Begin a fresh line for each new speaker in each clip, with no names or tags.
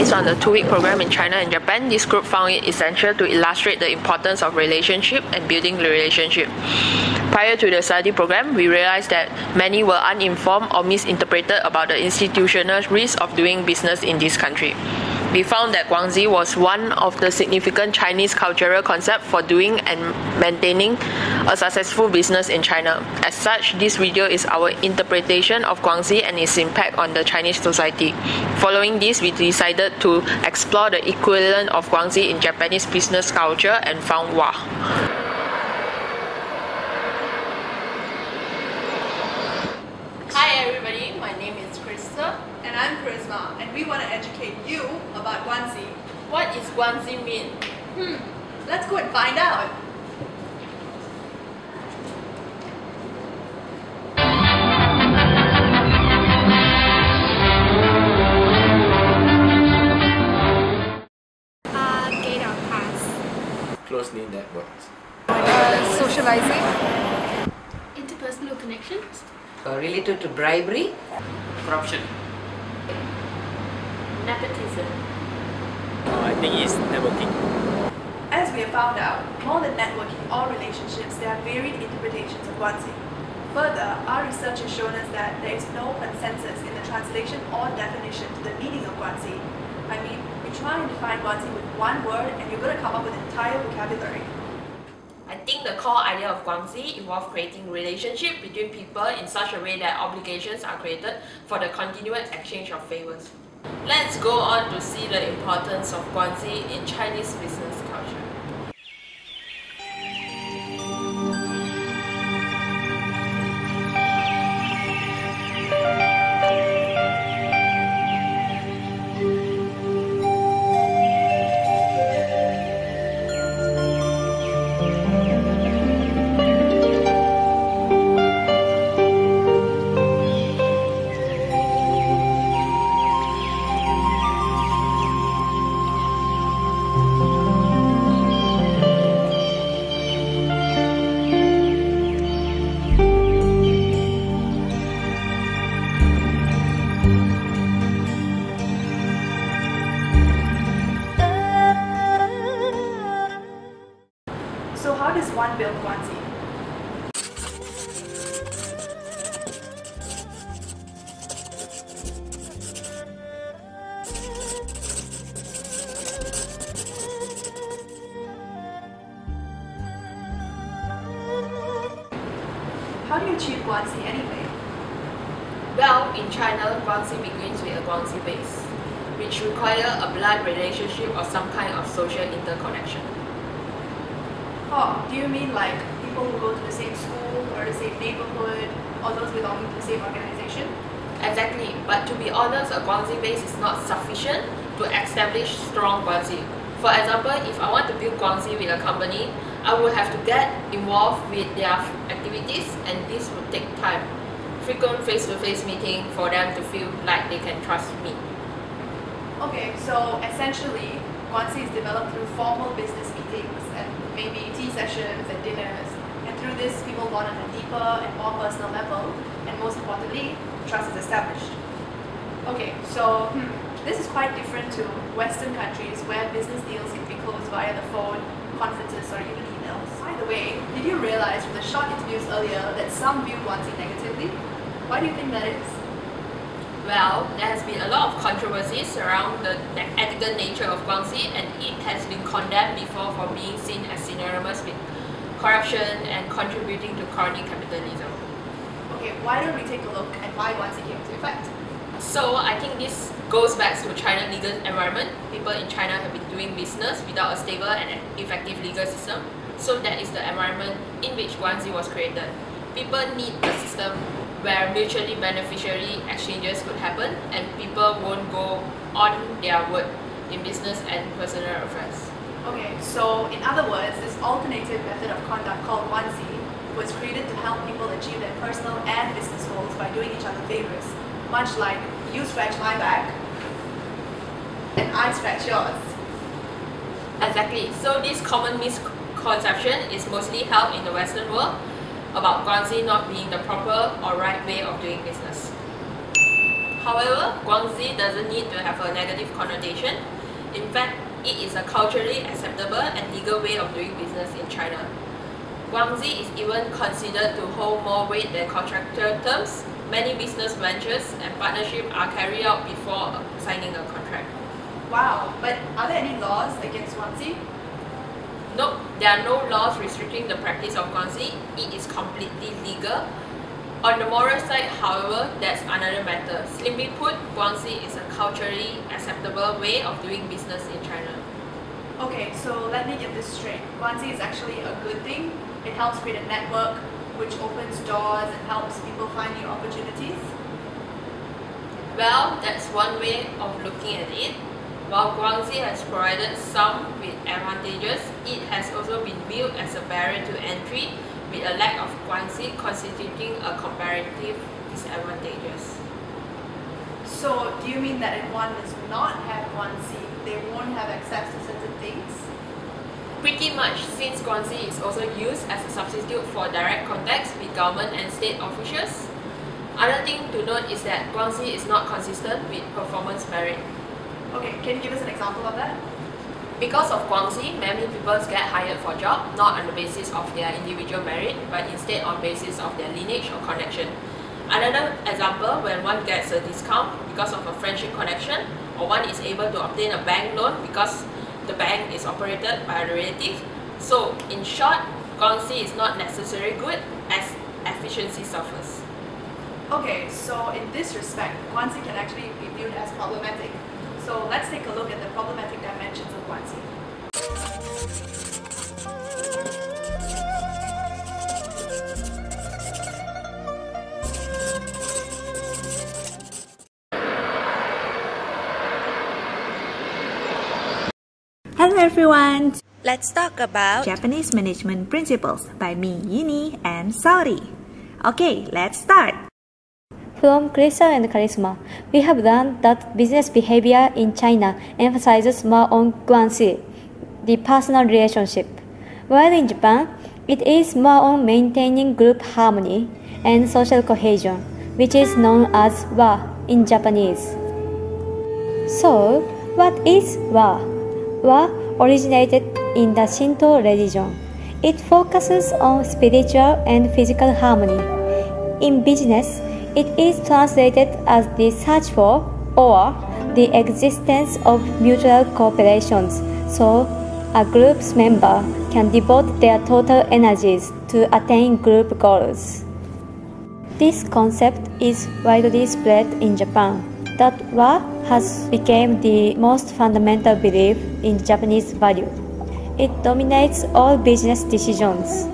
Based on the 2-week program in China and Japan, this group found it essential to illustrate the importance of relationship and building the relationship. Prior to the study program, we realized that many were uninformed or misinterpreted about the institutional risk of doing business in this country. We found that Guanxi was one of the significant Chinese cultural concepts for doing and maintaining a successful business in China. As such, this video is our interpretation of Guanxi and its impact on the Chinese society. Following this, we decided to explore the equivalent of Guanxi in Japanese business culture and found Wa.
Hi everybody, my name is Krista.
And I'm Charisma, and we want to educate you about Guanxi.
What is Guanxi mean?
Let's go and find out.
Gate or pass.
Closely networks.
Socializing.
Interpersonal connections.
Related to bribery.
Corruption.
Nepotism.
I think it's networking.
As we have found out, more than networking or relationships, there are varied interpretations of Guanxi. Further, our research has shown us that there is no consensus in the translation or definition to the meaning of Guanxi. I mean, you try and define Guanxi with one word and you're going to come up with an entire vocabulary.
I think the core idea of Guanxi involves creating relationship between people in such a way that obligations are created for the continuous exchange of favors. Let's go on to see the importance of Guanxi in Chinese business culture.
So how does one build Guanxi? How do you achieve Guanxi anyway?
Well, in China, Guanxi begins with a Guanxi base, which require a blood relationship or some kind of social interconnection.
Oh, do you mean like people who go to the same school or the same neighborhood or those belonging to the same organization?
Exactly, but to be honest, a Guanxi base is not sufficient to establish strong Guanxi. For example, if I want to build Guanxi with a company, I would have to get involved with their activities, and this would take time. Frequent face-to-face meeting for them to feel like they can trust me.
Okay, so essentially, Guanxi is developed through formal business meetings and maybe tea sessions and dinners. And through this, people bond on a deeper and more personal level, and most importantly, trust is established. Okay, so this is quite different to Western countries where business deals can be closed via the phone, conferences, or even emails. By the way, did you realize from the short interviews earlier that some view Guanxi negatively? Why do you think that is?
Well, there has been a lot of controversies around the ethical nature of Guanxi, and it has been condemned before for being seen as synonymous with corruption and contributing to crony capitalism.
Okay, why don't we take a look at why Guanxi came into effect?
So I think this goes back to China's legal environment. People in China have been doing business without a stable and effective legal system. So that is the environment in which Guanxi was created. People need a system where mutually beneficiary exchanges could happen and people won't go on their word in business and personal affairs.
Okay, so in other words, this alternative method of conduct called Guanxi was created to help people achieve their personal and business goals by doing each other favors, much like you scratch my back and I scratch yours.
Exactly. So this common misconception is mostly held in the Western world about Guanxi not being the proper or right way of doing business. However, Guanxi doesn't need to have a negative connotation. In fact, it is a culturally acceptable and legal way of doing business in China. Guanxi is even considered to hold more weight than contractual terms. Many business ventures and partnerships are carried out before signing a contract.
Wow, but are there any laws against Guanxi?
Nope, there are no laws restricting the practice of Guanxi. It is completely legal. On the moral side, however, that's another matter. Simply put, Guanxi is a culturally acceptable way of doing business in China.
Okay, so let me get this straight. Guanxi is actually a good thing. It helps create a network which opens doors and helps people find new opportunities.
Well, that's one way of looking at it. While Guanxi has provided some with advantages, it has also been viewed as a barrier to entry, with a lack of Guanxi constituting a comparative disadvantages.
So, do you mean that if one does not have Guanxi, they won't have access to certain things?
Pretty much, since Guanxi is also used as a substitute for direct contacts with government and state officials. Another thing to note is that Guanxi is not consistent with performance merit.
Okay, can you give us an example of that?
Because of Guanxi, many people get hired for job not on the basis of their individual merit, but instead on basis of their lineage or connection. Another example, when one gets a discount because of a friendship connection, or one is able to obtain a bank loan because the bank is operated by a relative. So, in short, Guanxi is not necessarily good as efficiency suffers.
Okay, so in this respect, Guanxi can actually be viewed as problematic. So let's take a look at the problematic dimensions of Guanxi.
Hello everyone!
Let's talk about
Japanese Management Principles by me, Uni, and Saori. Okay, let's start!
From Crystal and Charisma, we have learned that business behavior in China emphasizes more on Guanxi, the personal relationship, while in Japan, it is more on maintaining group harmony and social cohesion, which is known as Wa in Japanese. So, what is Wa? Wa originated in the Shinto religion. It focuses on spiritual and physical harmony. In business, it is translated as the search for or the existence of mutual cooperations, so a group's member can devote their total energies to attain group goals. This concept is widely spread in Japan. That Wa has become the most fundamental belief in Japanese value. It dominates all business decisions.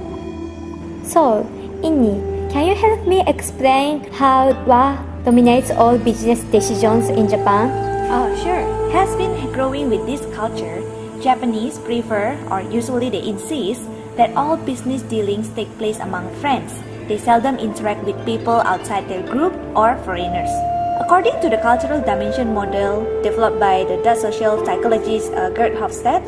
So, Inni, can you help me explain how Wa dominates all business decisions in Japan?
Oh, sure. Has been growing with this culture. Japanese prefer, or usually they insist, that all business dealings take place among friends. They seldom interact with people outside their group or foreigners. According to the cultural dimension model developed by the Dutch social psychologist Gert Hofstede,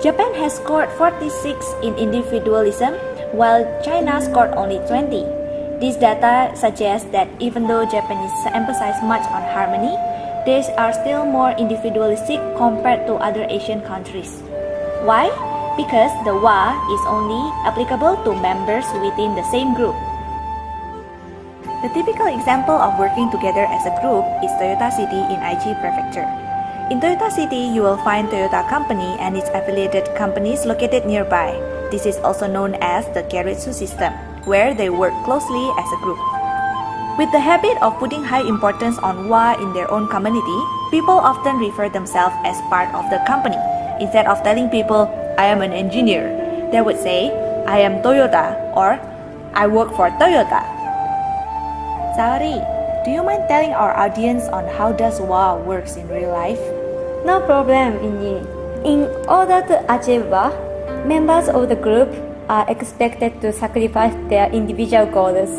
Japan has scored 46 in individualism, while China scored only 20. This data suggests that even though Japanese emphasize much on harmony, they are still more individualistic compared to other Asian countries. Why? Because the Wa is only applicable to members within the same group. The typical example of working together as a group is Toyota City in Aichi Prefecture. In Toyota City, you will find Toyota Company and its affiliated companies located nearby. This is also known as the Keiretsu system, where they work closely as a group. With the habit of putting high importance on Wa in their own community, people often refer themselves as part of the company. Instead of telling people, I am an engineer, they would say, I am Toyota or I work for Toyota. Saori, do you mind telling our audience on how does Wa works in real life?
No problem, Inni. In order to achieve Wa, members of the group are expected to sacrifice their individual goals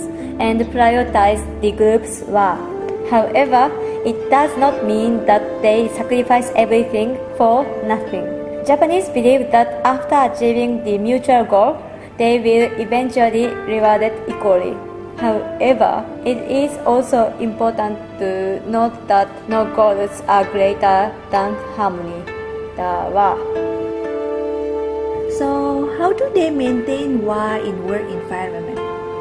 and prioritize the group's Wa. However, it does not mean that they sacrifice everything for nothing. Japanese believe that after achieving the mutual goal, they will eventually rewarded equally. However, it is also important to note that no goals are greater than harmony. The Wa.
So, how do they maintain Wa in work environment?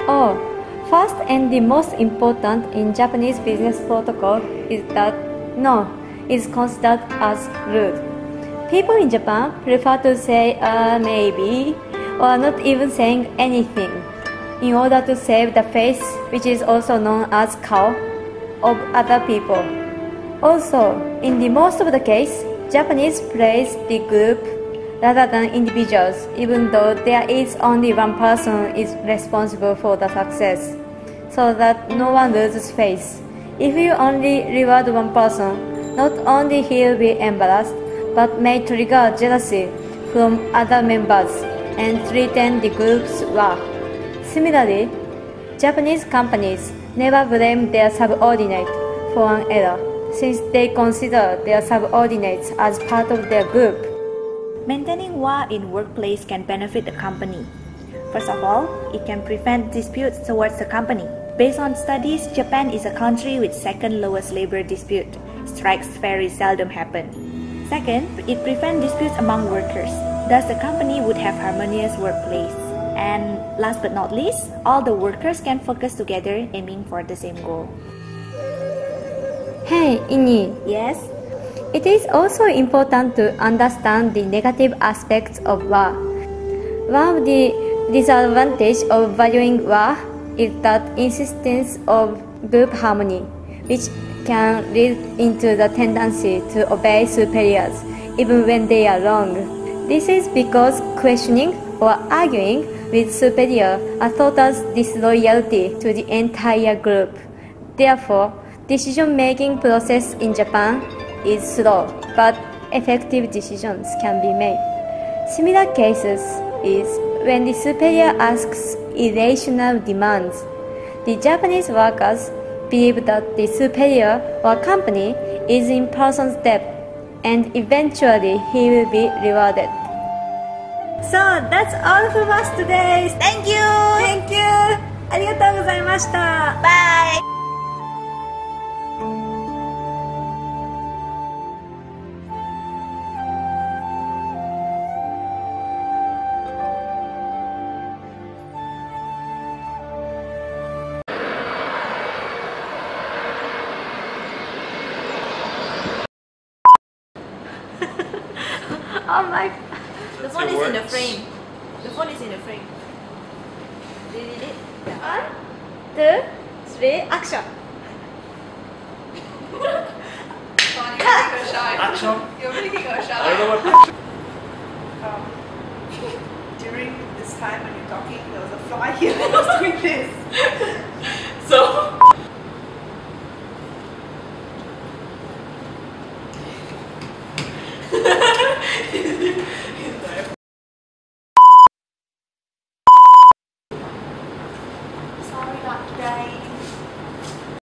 Oh, first and the most important in Japanese business protocol is that no is considered as rude. People in Japan prefer to say maybe or not even saying anything in order to save the face, which is also known as cow, of other people. Also, in the most of the case, Japanese praise the group rather than individuals, even though there is only one person is responsible for the success, so that no one loses face. If you only reward one person, not only he will be embarrassed, but may trigger jealousy from other members and threaten the group's work. Similarly, Japanese companies never blame their subordinate for an error, since they consider their subordinates as part of their group.
Maintaining Wa in workplace can benefit the company. First of all, it can prevent disputes towards the company. Based on studies, Japan is a country with second lowest labor dispute. Strikes very seldom happen. Second, it prevents disputes among workers. Thus, the company would have harmonious workplace. And last but not least, all the workers can focus together aiming for the same goal.
Hey, Inni.
Yes?
It is also important to understand the negative aspects of Wa. One of the disadvantages of valuing Wa is that insistence of group harmony, which can lead into the tendency to obey superiors even when they are wrong. This is because questioning or arguing with superior are thought as disloyalty to the entire group. Therefore, decision-making process in Japan is slow, but effective decisions can be made. Similar cases is when the superior asks irrational demands. The Japanese workers believe that the superior or company is in person's debt, and eventually he will be rewarded.
So that's all from us today. Thank you. Thank you. ありがとうございました。Bye. Oh my. The phone is in the frame. The phone is in the frame. Did you need it? Yeah. 1, 2, 3, action.
Action.
You're making a shot.
I don't know what
During this time when you're talking, there was a fly here that was doing this.